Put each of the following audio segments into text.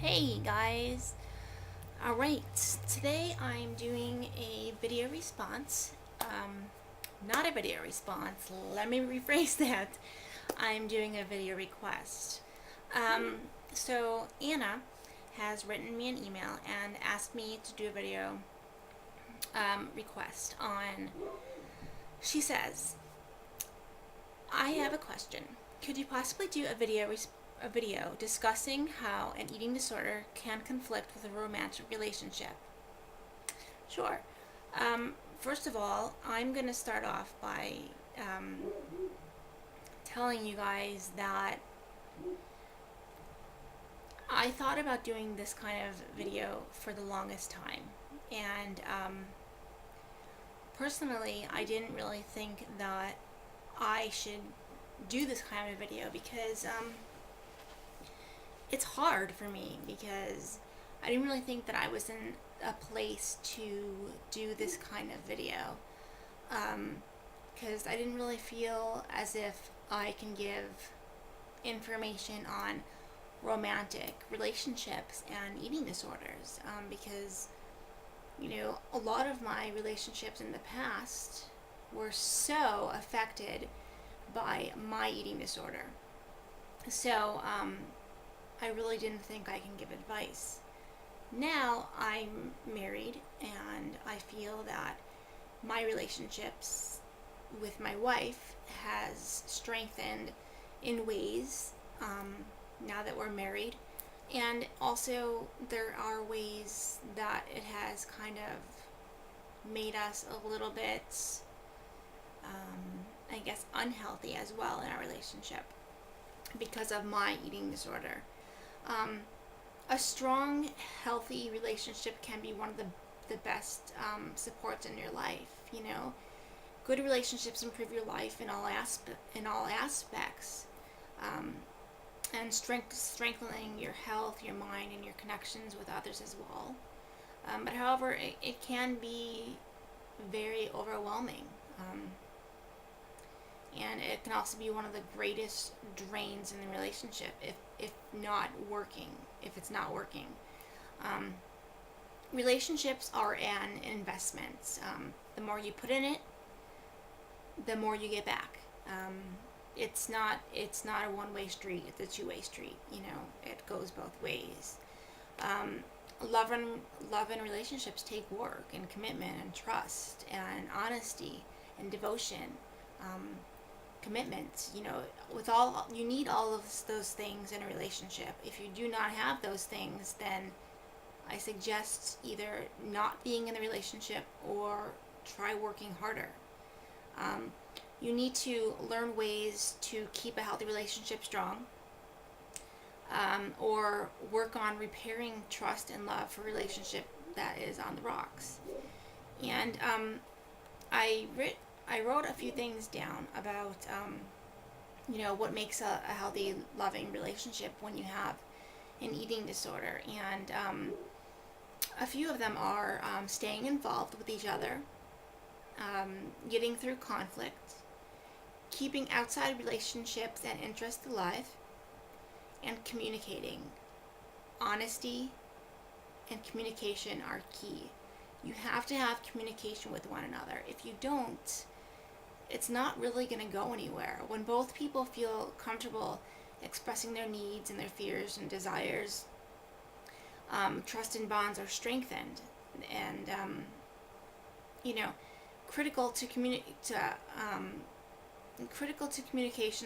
Hey guys! Alright, today I'm doing a video response. Not a video response, let me rephrase that. I'm doing a video request. So Anna has written me an email and asked me to do a video request on, she says, I have a question. Could you possibly do a video discussing how an eating disorder can conflict with a romantic relationship? Sure. First of all, I'm going to start off by telling you guys that I thought about doing this kind of video for the longest time. And personally, I didn't really think that I should do this kind of video because it's hard for me because I didn't really think that I was in a place to do this kind of video because I didn't really feel as if I can give information on romantic relationships and eating disorders because a lot of my relationships in the past were so affected by my eating disorder. So I really didn't think I can give advice. Now I'm married and I feel that my relationships with my wife has strengthened in ways now that we're married. And also there are ways that it has kind of made us a little bit, I guess, unhealthy as well in our relationship because of my eating disorder. A strong, healthy relationship can be one of the best supports in your life. Good relationships improve your life in all aspects, and strengthening your health, your mind, and your connections with others as well. But however, it can be very overwhelming. And it can also be one of the greatest drains in the relationship if it's not working. Relationships are an investment. The more you put in it, the more you get back. It's not a one-way street. It's a two-way street. It goes both ways. Love and relationships take work and commitment and trust and honesty and devotion. Commitment, you need all of those things in a relationship. If you do not have those things, then I suggest either not being in the relationship or try working harder. You need to learn ways to keep a healthy relationship strong, or work on repairing trust and love for a relationship that is on the rocks. And I wrote a few things down about, what makes a healthy, loving relationship when you have an eating disorder. And a few of them are staying involved with each other, getting through conflict, keeping outside relationships and interests alive, and communicating. Honesty and communication are key. You have to have communication with one another. If you don't, it's not really going to go anywhere. When both people feel comfortable expressing their needs and their fears and desires, trust and bonds are strengthened. And critical to communication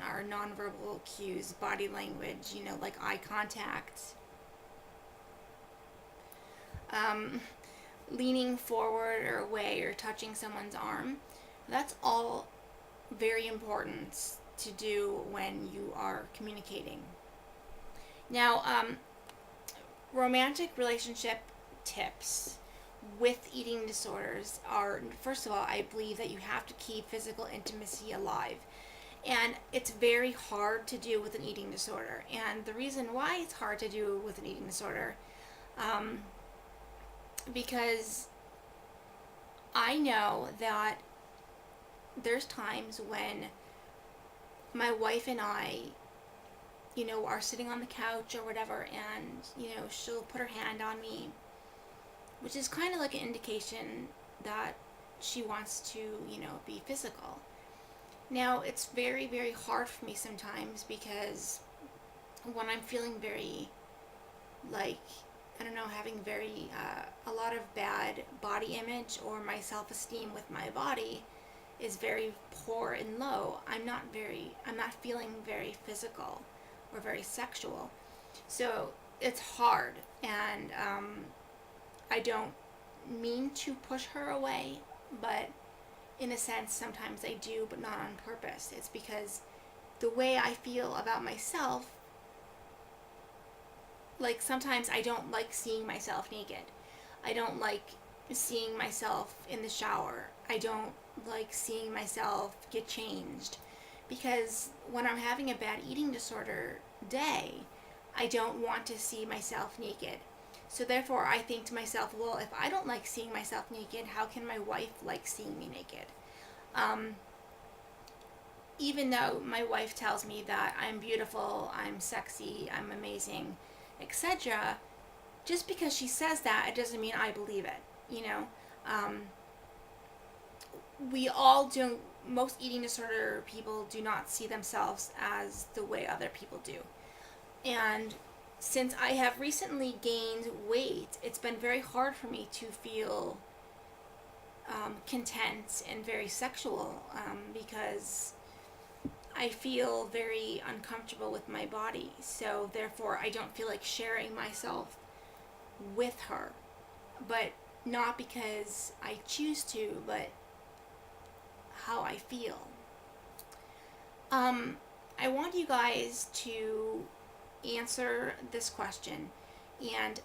are nonverbal cues, body language, like eye contact, leaning forward or away or touching someone's arm. That's all very important to do when you are communicating. Now, romantic relationship tips with eating disorders are, first of all, I believe that you have to keep physical intimacy alive. And it's very hard to do with an eating disorder. And the reason why it's hard to do with an eating disorder, because I know that there's times when my wife and I are sitting on the couch or whatever, and, she'll put her hand on me, which is kind of like an indication that she wants to, be physical. Now, it's very, very hard for me sometimes because when I'm feeling very, like, I don't know, having a lot of bad body image, or my self-esteem with my body is very poor and low, I'm not feeling very physical or very sexual. So it's hard, and I don't mean to push her away, but in a sense, sometimes I do, but not on purpose. It's because the way I feel about myself, like sometimes I don't like seeing myself naked. I don't like seeing myself in the shower. I don't like seeing myself get changed, because when I'm having a bad eating disorder day, I don't want to see myself naked. So therefore, I think to myself, well, if I don't like seeing myself naked, how can my wife like seeing me naked? Even though my wife tells me that I'm beautiful, I'm sexy, I'm amazing, etc., just because she says that, it doesn't mean I believe it, we all do. Most eating disorder people do not see themselves as the way other people do. And since I have recently gained weight, it's been very hard for me to feel content and very sexual, because I feel very uncomfortable with my body. So therefore, I don't feel like sharing myself with her. But not because I choose to, but how I feel. I want you guys to answer this question and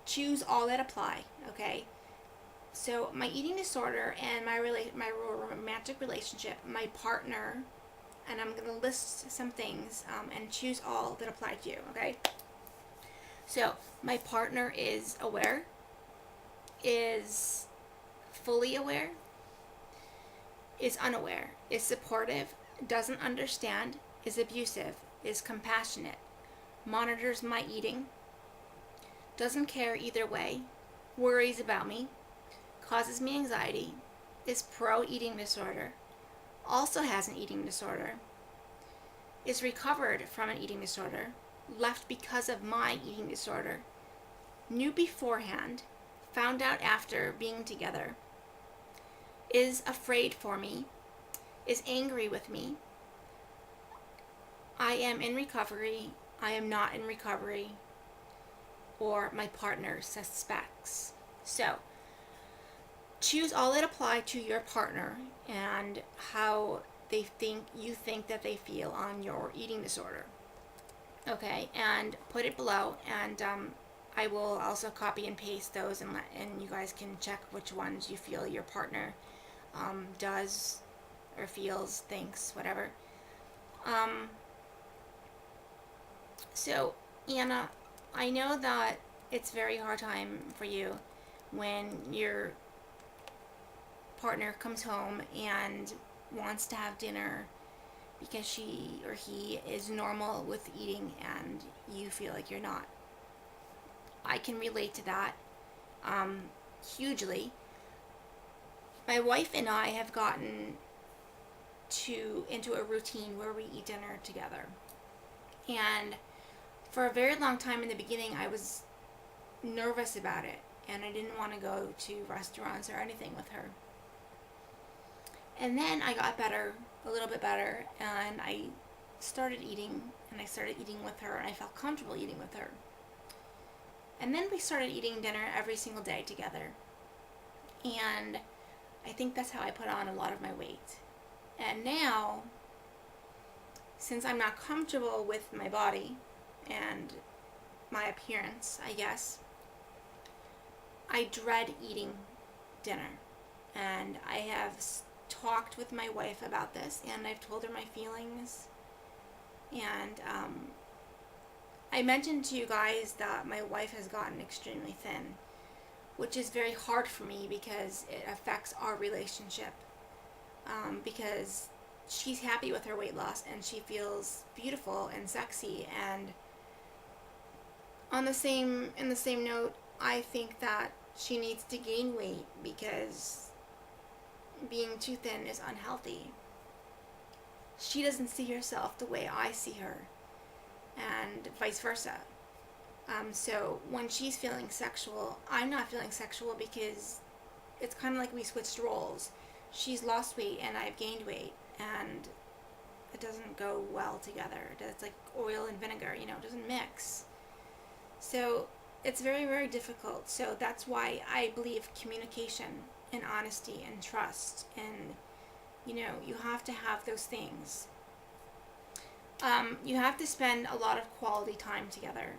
choose all that apply, okay? So my eating disorder and my romantic relationship, my partner, and I'm going to list some things and choose all that apply to you, okay? So my partner is aware, is fully aware, is unaware, is supportive, doesn't understand, is abusive, is compassionate, monitors my eating, doesn't care either way, worries about me, causes me anxiety, is pro-eating disorder, also has an eating disorder, is recovered from an eating disorder, left because of my eating disorder, knew beforehand, found out after being together, is afraid for me, is angry with me, I am in recovery, I am not in recovery, or my partner suspects. So, choose all that apply to your partner and how you think that they feel on your eating disorder. Okay, and put it below, and I will also copy and paste those, and you guys can check which ones you feel your partner does or feels, thinks, whatever. So, Anna, I know that it's a very hard time for you when your partner comes home and wants to have dinner because she or he is normal with eating and you feel like you're not. I can relate to that hugely. My wife and I have gotten into a routine where we eat dinner together. And for a very long time in the beginning, I was nervous about it, and I didn't want to go to restaurants or anything with her. And then I got better, a little bit better, and I started eating with her, and I felt comfortable eating with her. And then we started eating dinner every single day together. And I think that's how I put on a lot of my weight. And now, since I'm not comfortable with my body and my appearance, I guess, I dread eating dinner. And I have talked with my wife about this, and I've told her my feelings. And I mentioned to you guys that my wife has gotten extremely thin, which is very hard for me because it affects our relationship. Because she's happy with her weight loss and she feels beautiful and sexy. And in the same note, I think that she needs to gain weight because being too thin is unhealthy. She doesn't see herself the way I see her, and vice versa. So when she's feeling sexual, I'm not feeling sexual because it's kind of like we switched roles. She's lost weight and I've gained weight, and it doesn't go well together. It's like oil and vinegar, it doesn't mix. So it's very, very difficult. So that's why I believe communication and honesty and trust, and you have to have those things. You have to spend a lot of quality time together.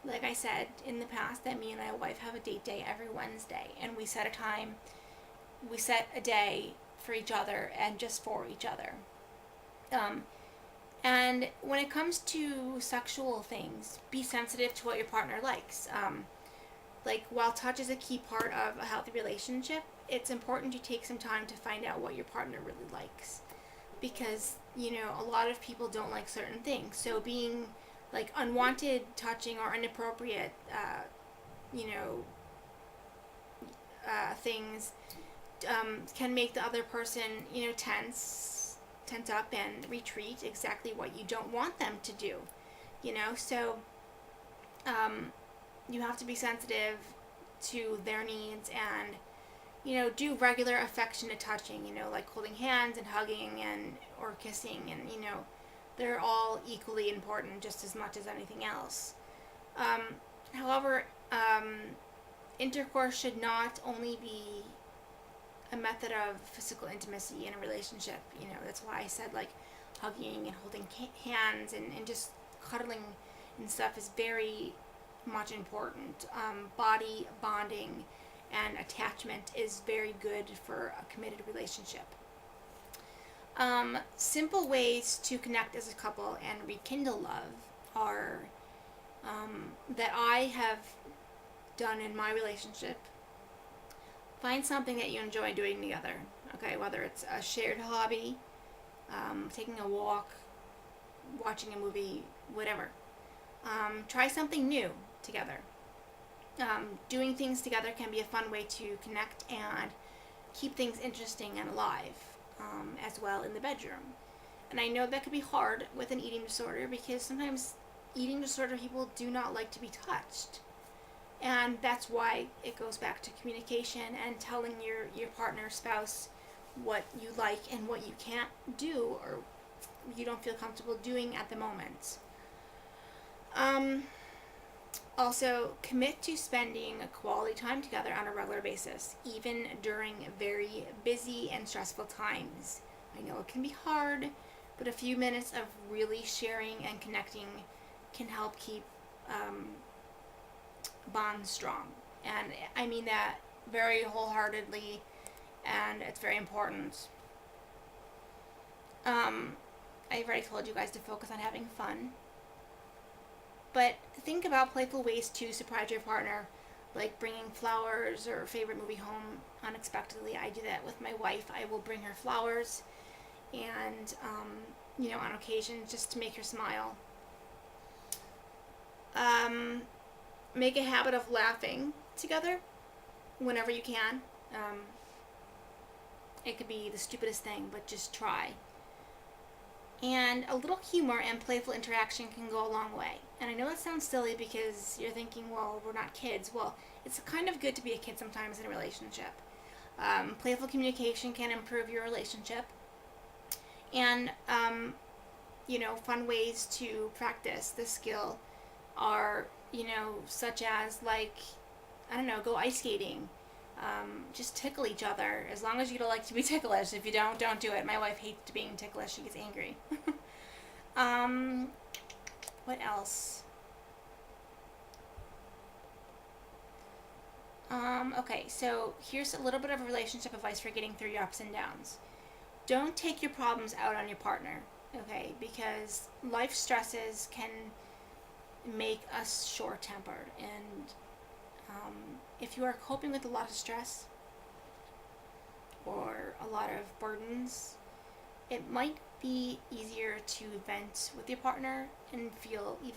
Like I said in the past, that me and my wife have a date day every Wednesday, and we set a day for each other and just for each other. And when it comes to sexual things, be sensitive to what your partner likes. Like, while touch is a key part of a healthy relationship, it's important to take some time to find out what your partner really likes. Because, a lot of people don't like certain things. So being, like, unwanted touching or inappropriate, things can make the other person, tense up and retreat exactly what you don't want them to do. So you have to be sensitive to their needs and, do regular affectionate touching, like holding hands and hugging or kissing, and, they're all equally important just as much as anything else. However, intercourse should not only be a method of physical intimacy in a relationship. That's why I said, like, hugging and holding hands and just cuddling and stuff is very much important. Body bonding and attachment is very good for a committed relationship. Simple ways to connect as a couple and rekindle love are that I have done in my relationship. Find something that you enjoy doing together. Okay, whether it's a shared hobby, taking a walk, watching a movie, whatever. Try something new together. Doing things together can be a fun way to connect and keep things interesting and alive, as well in the bedroom. And I know that could be hard with an eating disorder because sometimes eating disorder people do not like to be touched. And that's why it goes back to communication and telling your partner, spouse, what you like and what you can't do or you don't feel comfortable doing at the moment. Also, commit to spending quality time together on a regular basis, even during very busy and stressful times. I know it can be hard, but a few minutes of really sharing and connecting can help keep bonds strong. And I mean that very wholeheartedly, and it's very important. I've already told you guys to focus on having fun. But think about playful ways to surprise your partner, like bringing flowers or a favorite movie home unexpectedly. I do that with my wife. I will bring her flowers and, on occasion just to make her smile. Make a habit of laughing together whenever you can. It could be the stupidest thing, but just try. And a little humor and playful interaction can go a long way. And I know that sounds silly because you're thinking, well, we're not kids. Well, it's kind of good to be a kid sometimes in a relationship. Playful communication can improve your relationship. And, fun ways to practice this skill are, such as, like, go ice skating. Just tickle each other, as long as you don't like to be ticklish. If you don't do it. My wife hates being ticklish. She gets angry. What else? Okay, so here's a little bit of a relationship advice for getting through your ups and downs. Don't take your problems out on your partner, okay? Because life stresses can make us short-tempered, and if you are coping with a lot of stress or a lot of burdens, it might be easier to vent with your partner and feel even